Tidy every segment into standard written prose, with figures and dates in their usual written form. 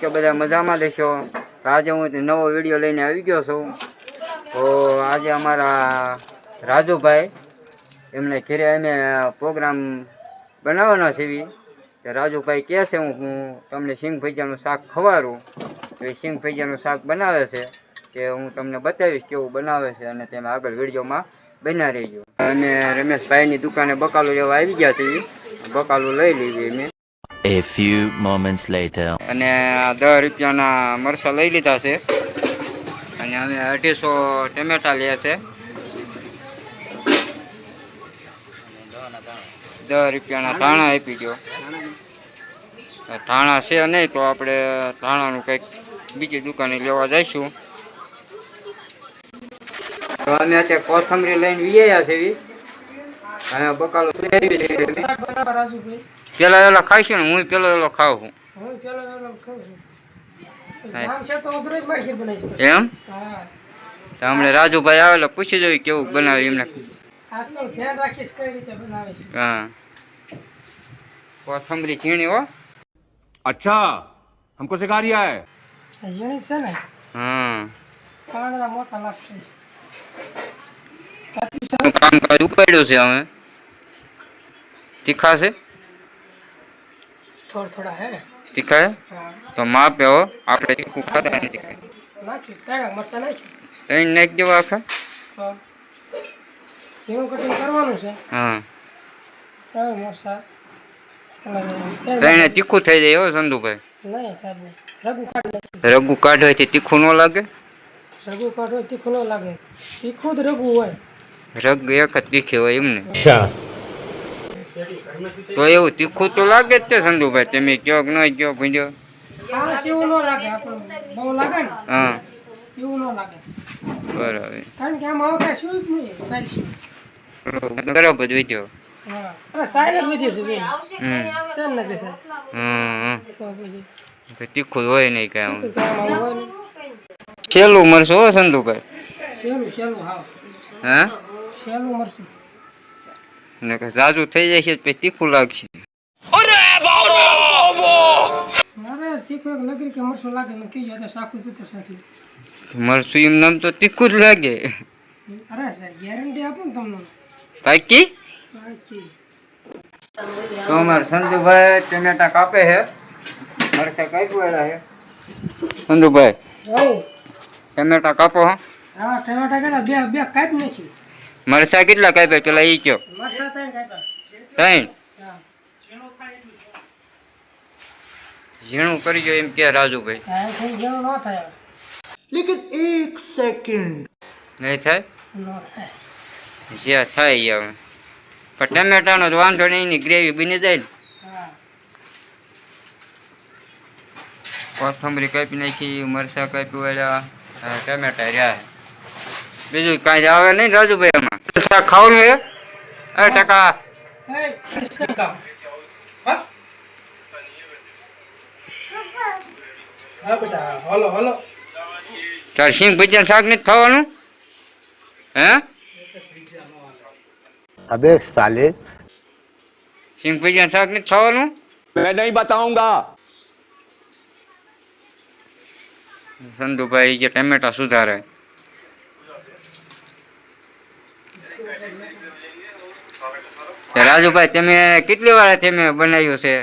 કે બધા મજામાં દેશો। આજે હું નવો વિડીયો લઈને આવી ગયો છું। તો આજે અમારા રાજુભાઈ એમને ઘરે અમે પ્રોગ્રામ બનાવવાનો છે। તો રાજુભાઈ કહે છે હું તમને સિંગ ભજીયાનું શાક ખવાડું। તો એ સિંગ ભજીયાનું શાક બનાવે છે કે હું તમને બતાવીશ કેવું બનાવે છે અને તમે આગળ વિડીયોમાં બન્યા રહેજો। અને રમેશભાઈની દુકાને બકાલું લેવા આવી ગયા છે। બકાલું લઈ લીધી મેં। A few moments later. અને 10 રૂપિયાના મરચાં લઈ લીધા છે અને અમે 250 ટમેટા લે છે। 10 રૂપિયાના ધાણા આપી દો। ધાણા છે નહીં તો આપણે ધાણાનું કંઈક બીજી દુકાને લેવા જઈશું। તો અમે અત્યારે કોથમરી લઈને વિયા છે। અને બકાલો પેલા એલો ખાઈશું ને હું પેલો એલો ખાઉં એમ। તો હમણાં રાજુભાઈ આવેલા પૂછી જોઈ કેવું બનાવે એમને। હા કોથમરી ઝીણી હો। अच्छा हमको सिखा रिया है। ઝીણી છે ને હા પાંદડા મોટા લાગશે। કામકાજ ઉપાડ્યું છે અમે। તીખા છે થોડા થોડા હે તીખા હે? હા તો માપે હો આપણે તીખું ખાતા નથી। નાખ્યું તારા મરચાં નાખ્યું ત્રણ નાખી દેવા આખા। હા ઝીણું કટિંગ કરવાનું છે। હા ત્રણ મરચાં ત્રણે તીખું થઈ જાય હો સંધુભાઈ। નહીં સાહેબ રગું કાઢ રગુ કાઢવાથી તીખું ન લાગે। રગું કાઢો તીખું ન લાગે તીખું જ રગું હોય। રગ એક જ તીખી હોય એમને। તો એવું તીખું તો લાગે જ છે સંધુભાઈ। તમે કયો કે ન કયો ભૂંજો। ખાસ એવું ન લાગે આપણને બહુ લાગે ને હા એવું ન લાગે બરાબર કારણ કે આમાં હવે કાંઈ શું જ નહીં સાઈડ શું બરાબર જ વિદ્યો। હા અરે સાઈડ જ વિધિ છે જોઈ હમ શેમ નાખે સાહેબ તો પછી તીખું હોય નહીં કાંઈ તીખું કામ આવું હોય ને છેલ્લું મરશું હો સંધુભાઈ। સહેલું હાવ હા સહેલું મરશું ને કે ઝાઝું થઈ જાય છે પછી તીખું લાગશે। મારે તીખું એક નગરી કે મરશું લાગે ને કીજો તો સાખું તું તો સાખી મરશું એમ નામ તો તીખું જ લાગે। અરે સાહેબ ગેરંટી આપું ને તમને પાકી સાચી તો અમારે સંધુભાઈ ટમેટા કાપે છે મરચા કાપ્યા છે। સંધુભાઈ આવું ટમેટા કાપો હો। હા ટમેટા કેટલા બે કાપી નાખ્યું મરચા કેટલા કાપ્યા પેલા ઈ કયો। મરચાં ત્રણ કાપ્યા 3 હા ઝીણું કરી જો એમ કે રાજુભાઈ। હા થઈ જેવું ન થાય लेकिन एक सेकंड નહીં થાય ન થાય જે થાય એ હવે પણ ટમેટાનો જ વાંધો નહીં એની ગ્રેવી બની જાય ને। હા કોથમરી કાપી નાખી મરચાં કાપી વાળ્યા ટમેટા રહ્યા। બીજું કાંઈ આવે નહીં રાજુભાઈ એમાં શાક ખાવાનું હે 10%। એ કિસકા કામ હા હા બેટા હલો હલો તાર સિંગ ભજીયા શાક નથી ખાવાનું હે। अबे साले સિંગ ભજીયા શાક નથી ખાવાનું। मैं नहीं बताऊंगा। સંધુભાઈ જે ટમેટા સુધારે રાજુભાઈ તમે કેટલી વાર તમે બનાવ્યું છે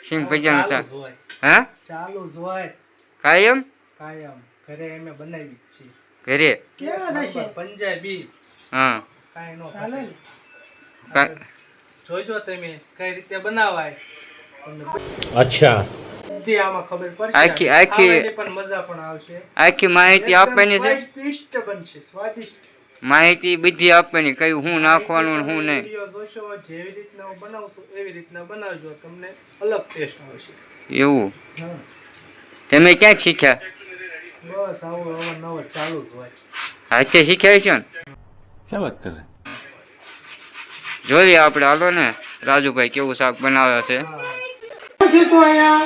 સિંગ ભજીયાનું શાક હે ચાલુ જ હોય કાયમ કાયમ ઘરે અમે બનાવી છે ઘરે કેવા થશે પંજાબી હા કાઈ નો ચાલે ને કા- જોઈજો તમે કઈ રીતે બનાવાય अच्छा બધી આમાં ખબર પડશે આખી ખાવાની પણ મજા પણ આવશે આખી માહિતી આપવાની છે। સ્વાદિષ્ટ બનશે સ્વાદિષ્ટ માહિતી બધી આપવાની કયું શું નાખવાનું ને શું નહીં। વિડિયો જોશો જેવી રીતના હું બનાવું છું એવી રીતના બનાવજો તમને અલગ ટેસ્ટ આવશે એવું હા તમે ક્યાં શીખ્યા બસ આવું અવારનવાર ચાલુ જ હોય હાથે શીખ્યા છો ને क्या बात कर रहे हैं? જોઈએ આપણે હાલો ને રાજુભાઈ કેવું શાક બનાવે છે। જો તો આયા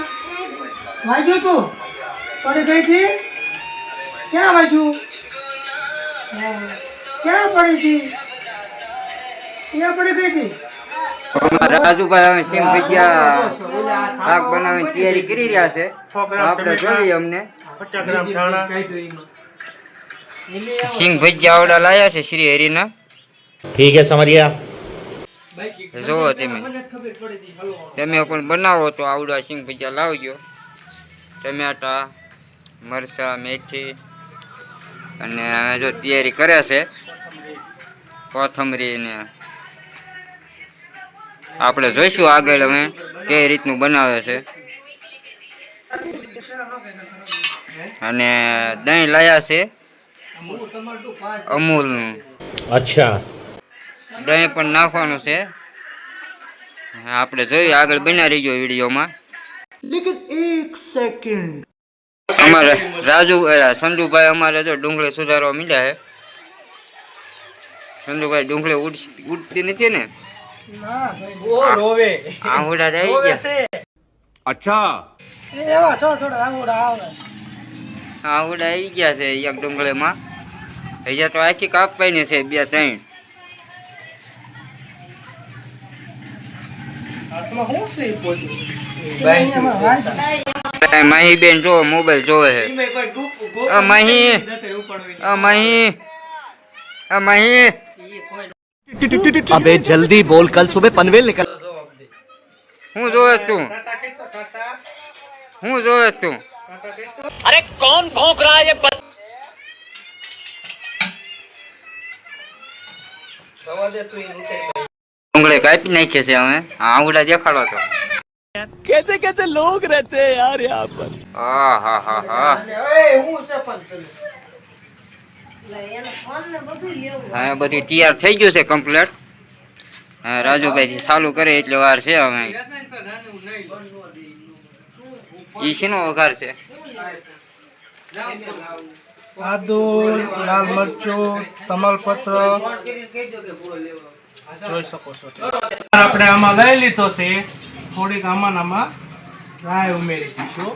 વાગ્યો તો પડી ગઈ હતી ક્યાં વાગ્યું ક્યાં પડી હતી ક્યાં પડી ગઈ હતી અમારા રાજુભાઈ હવે સિંગ ભજીયા શાક બનાવીને તૈયારી કરી રહ્યા છે. આપણે જોઈએ અમને સિંગ ભજીયા આવડા લાયા છે શ્રી હરિના. ठीक है समझ गया। જોવો તમે પણ બનાવો તો આવડા સિંગ ભજીયા લાવજો. ટમેટા, મરચાં, મેથી અને જો તૈયારી કરે છે કોથમરી ને. આપણે જોઈશું આગળ અમે કઈ રીતનું બનાવે છે. અને દહીં લાયા છે અમૂલનું. अच्छा દહીં પણ નાખવાનું છે. આપણે જોઈએ આગળ બના રહીજો વિડીયોમાં. અમારે સંજુભાઈ અમારે જો ડુંગળી સુધારવા મીડ્યા છે. સંજુભાઈ ડુંગળી ઉડતી નથી ને? આંગુડા થઈ ગયા. अच्छा આંગુડા આવી ગયા છે એક ડુંગળીમાં. હજી તો આખી કાપવાની છે 2-3. માહી બેન જો મોબાઈલ જોવે છે. માહી अबे जल्दी बोल, कल सुबह पनवेल निकल। હું જોવે તું? હું જોવે તું? अरे कौन भौंक रहा है ये ડુંગળી કાપી નાખી છે અમે. આંગુડા દેખાડો તો. कैसे कैसे लोग रहते हैं यार यहाँ पर। હા હા હા હા. હા બધું તૈયાર થઈ ગયું છે કમ્પ્લીટ. હા રાજુભાઈ ચાલુ કરે એટલે વાર છે અમે. ઈ શેનો વઘાર છે? આદુ, લાલ મરચું, તમાલપત્ર જોઈ શકો છો. આપણે આમાં લઈ લીધો છે. થોડીક આમાં રાય ઉમેરી દઈશું.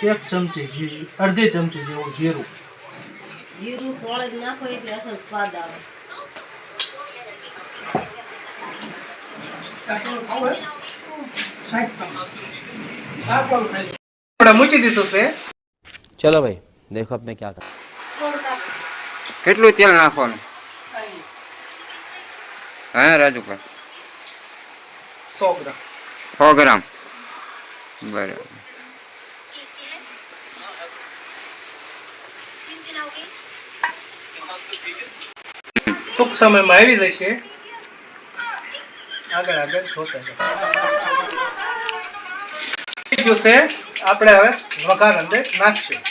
1 ચમચી જીરું, અડધી ચમચી જેવું જીરું. જીરું સોળ જ નાખો એટલે અસલ સ્વાદ આવે. આપણે મૂકી દીધું છે. चलो भाई देखो अब मैं क्या कर। કેટલું તેલ નાખવાનું? હા રાજુભાઈ 100 ગ્રામ. 100 ગ્રામ. બરાબર. ટૂંક સમયમાં આવી જશે. આગળ જોતા છે. આપણે હવે વઘાર અંદર નાખશું.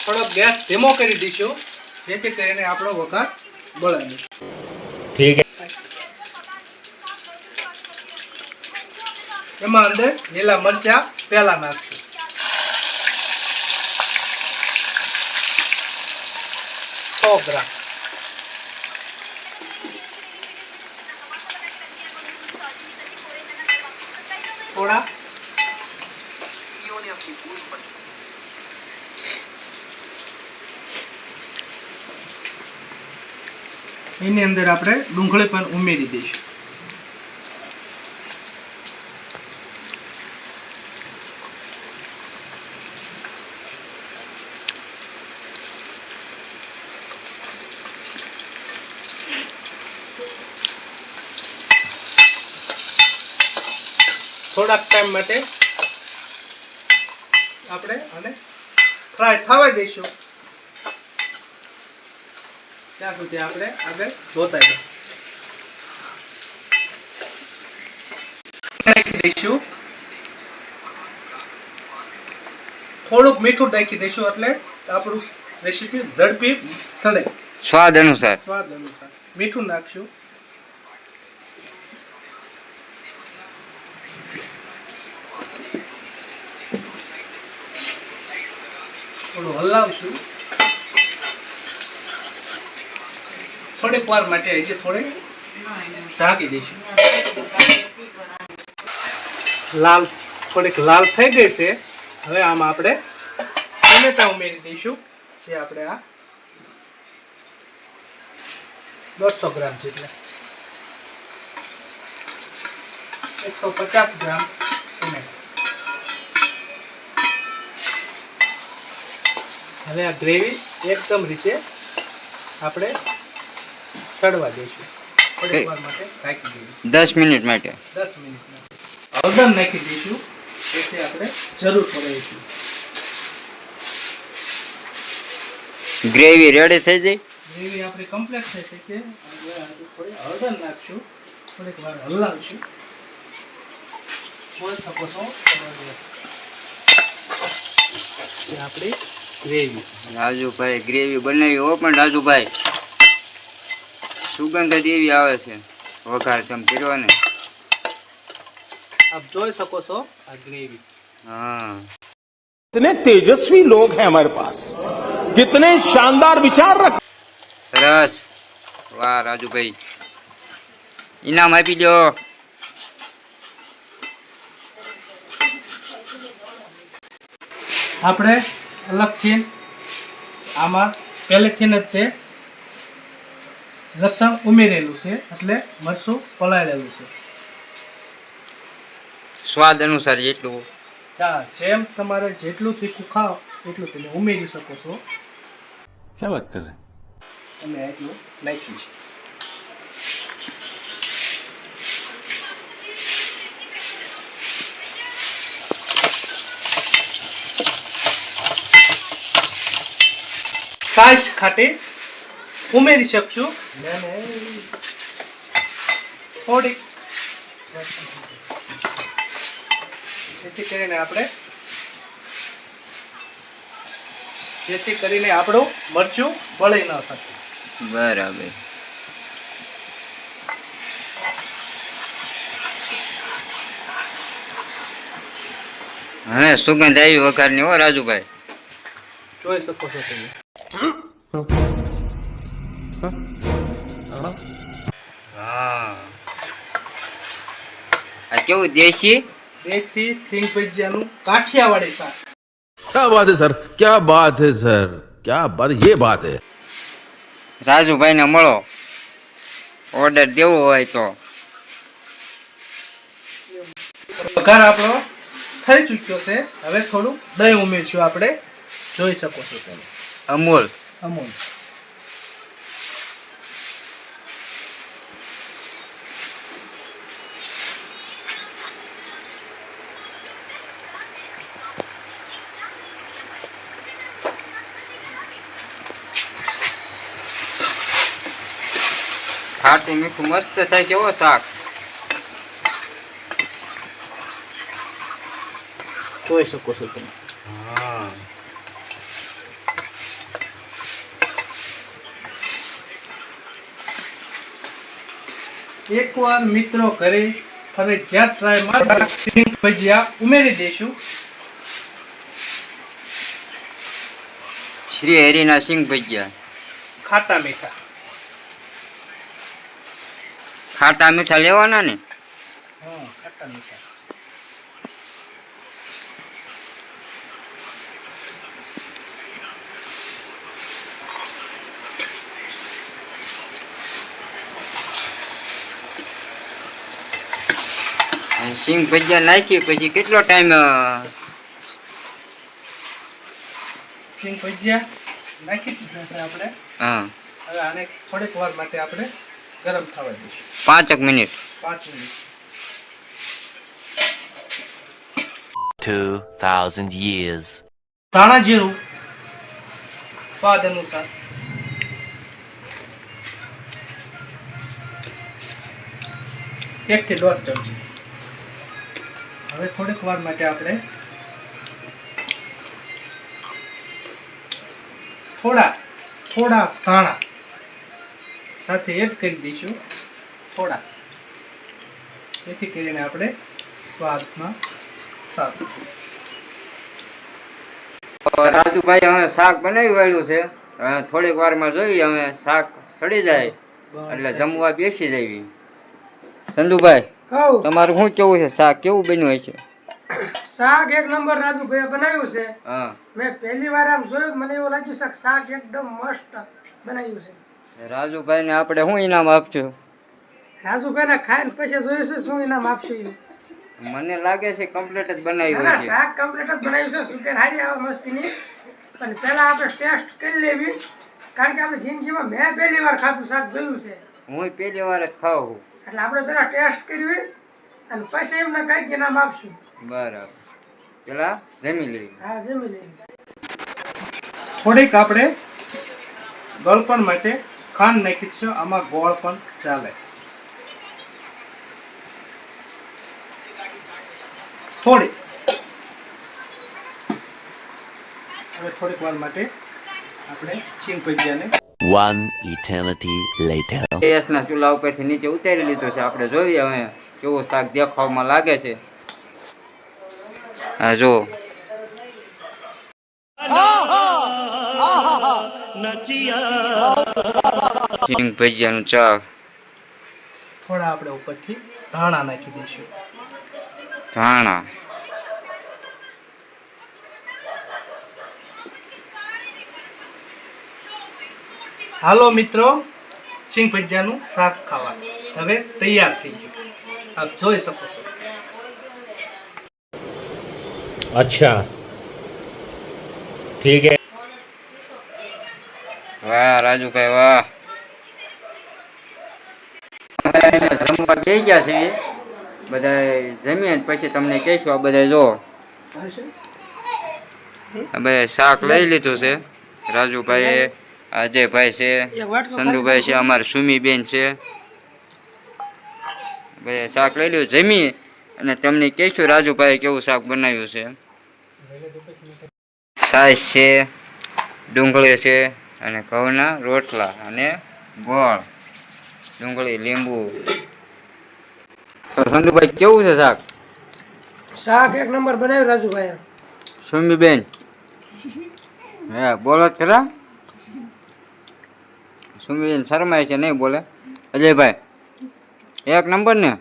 થોડો ગેસ ધીમો કરી દઈશું જેથી કરીને આપણો વઘાર બળે નહીં. ठीक है। એમાં અંદર લીલા મરચા પહેલા નાખશું. ગ્રામ. થોડા એની અંદર આપણે ડુંગળી પણ ઉમેરી દઈશું. થોડાક ટાઈમ માટે આપણે આને ફ્રાય થવા દઈશું. ત્યાં સુધી આપણે આગળ જોતા નાખી દઈશું. થોડુંક મીઠું નાખી દઈશું એટલે આપણું રેસીપી ઝડપી સડે. સ્વાદ અનુસાર. સ્વાદ અનુસાર મીઠું નાખશું. થોડું હલાવશું. થોડીક વાર માટે હજી થોડી ઢાંકી દઈશું. થોડીક લાલ થઈ ગઈ છે. હવે આમાં આપણે ટમેટા ઉમેરી દઈશું. છે આપણે આ 150 ગ્રામ જેટલા, 150 ગ્રામ ટમેટા. હવે આ ગ્રેવી એકદમ રીતે આપણે ચડવા દઈશું. થોડીક વાર માટે ઢાંકી દઈશું. 10 મિનિટ માટે. 10 મિનિટ માટે હળદર નાખી દઈશું, એટલે આપણે જરૂર પડે છે. ગ્રેવી રેડી થઈ જાય. ગ્રેવી આપણી કમ્પ્લીટ થઈ છે કે થોડી હળદર નાખશું, થોડીક વાર હલાવશું. જોઈ શકો છો આપણી ગ્રેવી. રાજુભાઈ ગ્રેવી બનાવી હો, પણ રાજુભાઈ સુગંધ જ એવી આવે છે. વઘાર તમે કર્યો ને. આપ જોઈ શકો છો આ ગ્રેવી. હા, कितने तेजस्वी लोग हैं हमारे पास, कितने शानदार विचार रख। સરસ. વાહ રાજુભાઈ, ઇનામ આપી દો. આપણે અલગથી આમાં પહેલેથી જ તે લસણ ઉમેરેલું છે, એટલે મરચું પલાળેલું છે. સ્વાદ અનુસાર જેટલું. હા, જેમ તમારે જેટલું તીખું ખાઓ એટલું તમે ઉમેરી શકો છો. क्या बात कर रहे हैं? અમે એટલું નાખ્યું છે. સાઈઝ ખાટી ઉમેરી શકશું. થોડીક જેથી કરીને આપણું મરચું બળી ન શકે. બરાબર. હવે સુગંધ આવી વઘારની હો રાજુભાઈ. જોઈ શકો છો તમે. હા, આ કેવું દેશી દેશી સિંગ ભજીયાનું કાઠિયાવાડી શાક. क्या बात है सर, क्या बात है सर, क्या बात, ये बात है। રાજુભાઈ ને મળો, ઓર્ડર દેવો હોય તો. વઘાર આપણો થઈ ચૂક્યો છે. હવે થોડું દહીં ઉમેરશું આપણે. જોઈ શકો છો તમે. અમૂલ. અમૂલ. ખાટું મીઠું મસ્ત થાય છે હો શાક. જોઈ શકો છો તમે. હા, એકવાર મિત્રો ઘરે ફરજિયાત ટ્રાય મારવા સિંગ ભજીયા ઉમેરી દઈશું. શ્રી હરિના સિંગ ભજીયા. ખાટા મીઠા. ખાટા મીઠા લેવાના ને. હા, ખાટા મીઠા. અને સિંગ ભજીયા નાખી પછી કેટલો ટાઈમ? સિંગ ભજીયા નાખી દીધા છે આપણે. હા, હવે આને થોડીક વાર માટે આપણે ગરમ થવા દઈશું. 5 મિનિટ. 5 મિનિટ. 2000 years. ધાણા જીરું સ્વાદ અનુસાર. એક થી 1.5 ચમચી. હવે થોડીક વાર માટે આપણે થોડા ધાણા સાથે એડ કરી દઈશું. થોડા, જેથી કરીને આપણે સ્વાદમાં સારું. રાજુભાઈ હવે શાક બનાવી વાળ્યું છે. હવે થોડીક વારમાં જોઈએ હવે શાક સડી જાય એટલે જમવા બેસી જઈએ. સંધુભાઈ, તમારું શું કેવું છે? શાક કેવું બન્યું હોય છે? શાક એક નંબર રાજુભાઈ બનાવ્યું છે. હા મેં પહેલી વાર આમ જોયું, મને એવું લાગ્યું છે કે શાક એકદમ મસ્ત બનાવ્યું છે. રાજુભાઈને આપણે શું ઇનામ આપશું? રાજુભાઈને ખાઈને પછી જોયું છે શું ઇનામ આપશે એ. મને લાગે છે કમ્પ્લીટ જ બનાવ્યું ના, છે. શાક કમ્પ્લીટ જ બનાવ્યું છે. સુકેર હારી આવે મસ્તીની. પણ પહેલા આપણે ટેસ્ટ કરી લેવી, કારણ કે આપણે જિંદગીમાં મેં પહેલી વાર ખાધું શાક જોયું છે. હું પહેલી વાર જ ખાઉં. એટલે આપણે પહેલા ટેસ્ટ કરવી અને પછી એમને કંઈક ઇનામ આપશું. બરાબર, પેલા જમી લેવી. હા, જમી લેવી. થોડીક આપણે ગળપણ માટે ખાંડ નાખીશું. આમાં ગોળ પણ ચાલે. થોડી હવે થોડીક વાર માટે આપણે ચીન ભજીયાને One eternity later. ગેસના ચૂલા ઉપરથી નીચે ઉતારી લીધું છે. આપણે જોઈએ હવે કેવું શાક દેખાવમાં લાગે છે. હા જો સિંગ ભજીયાનું શાક. થોડા આપણે ઉપરથી ધાણા નાખી દઈશું. ધાણા હાલો મિત્રો, સિંગ ભજીયાનું શાક ખાવા હવે તૈયાર થઈ ગયું. આપ જોઈ શકો છો. अच्छा ठीक है. વાહ રાજુભાઈ વાહ. જમવા થઈ ગયા છે બધા. જમીએ ને પછી તમને કહીશું. આ બધા જો આ બધા શાક લઈ લીધું છે. રાજુભાઈ, અજયભાઈ છે, સંધુભાઈ છે, અમારે સુમીબેન છે. બધા શાક લઈ લીધું. જમી અને તમને કહીશું રાજુભાઈ કેવું શાક બનાવ્યું છે. છાશ છે, ડુંગળી છે અને ઘઉંના રોટલા અને ગોળ, ડુંગળી, લીંબુ. તો સંધુભાઈ કેવું છે શાક? શાક એક નંબર બનાવ્યું રાજુભાઈ. સુમીબેન હે બોલો જ ખરા. સુમીબેન શરમાય છે, નહીં બોલે. અજયભાઈ એક નંબર ને?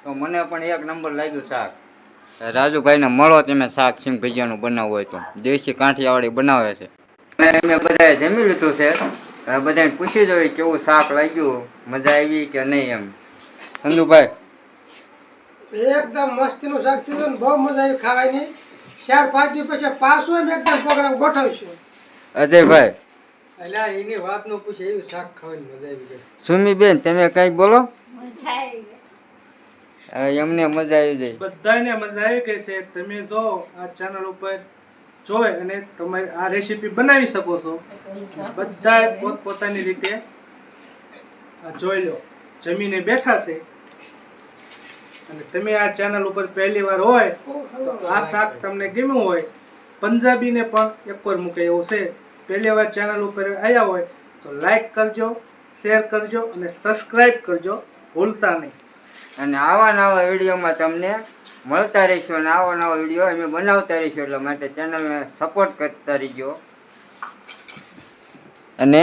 તો મને પણ એક નંબર લાગ્યું શાક. રાજુભાઈને મળો તમે શાક સિંગ ભજીયાનું બનાવવું હોય તો. દેશી કાંઠિયાવાડી બનાવે છે. અને મેં બધાએ જમી લીધું છે. હવે બધાને પૂછી જોઈએ કેવું શાક લાગ્યું, મજા આવી કે નહીં એમ. સંધુભાઈ એકદમ મસ્તીનું શાક થયું ને બહુ મજા આવી ખાવાની. 4-5 દિવસ પછી પાછું એમ એકદમ પ્રોગ્રામ ગોઠવશું. અજયભાઈ એટલે એની વાત નો પૂછે, એવું શાક ખાવાની મજા આવી જાય. સુમીબેન તમે કંઈક બોલો. હવે એમને મજા આવી જાય. બધાને મજા આવી ગઈ છે. તમે જો આ ચેનલ ઉપર જોઈ અને તમે આ રેસીપી બનાવી શકો છો. બધા પોતપોતાની રીતે આ જોઈ લો. જમીને બેઠા છે અને તમે આ ચેનલ ઉપર પહેલી વાર હોય તો આ શાક તમને ગમ્યું હોય, પંજાબીને પણ એકવાર મૂકે એવું છે. પહેલી વાર ચેનલ ઉપર આવ્યા હોય તો લાઈક કરજો, શેર કરજો અને સબસ્ક્રાઈબ કરજો ભૂલતા નહીં. અને આવા નવા વિડીયોમાં તમને મળતા રહીશું. અને આવા નવા વિડીયો અમે બનાવતા રહીશું. એટલા માટે ચેનલને સપોર્ટ કરતા રહીજો. અને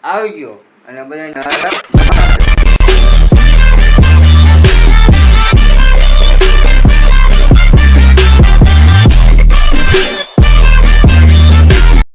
આવી ગયો અને બધાને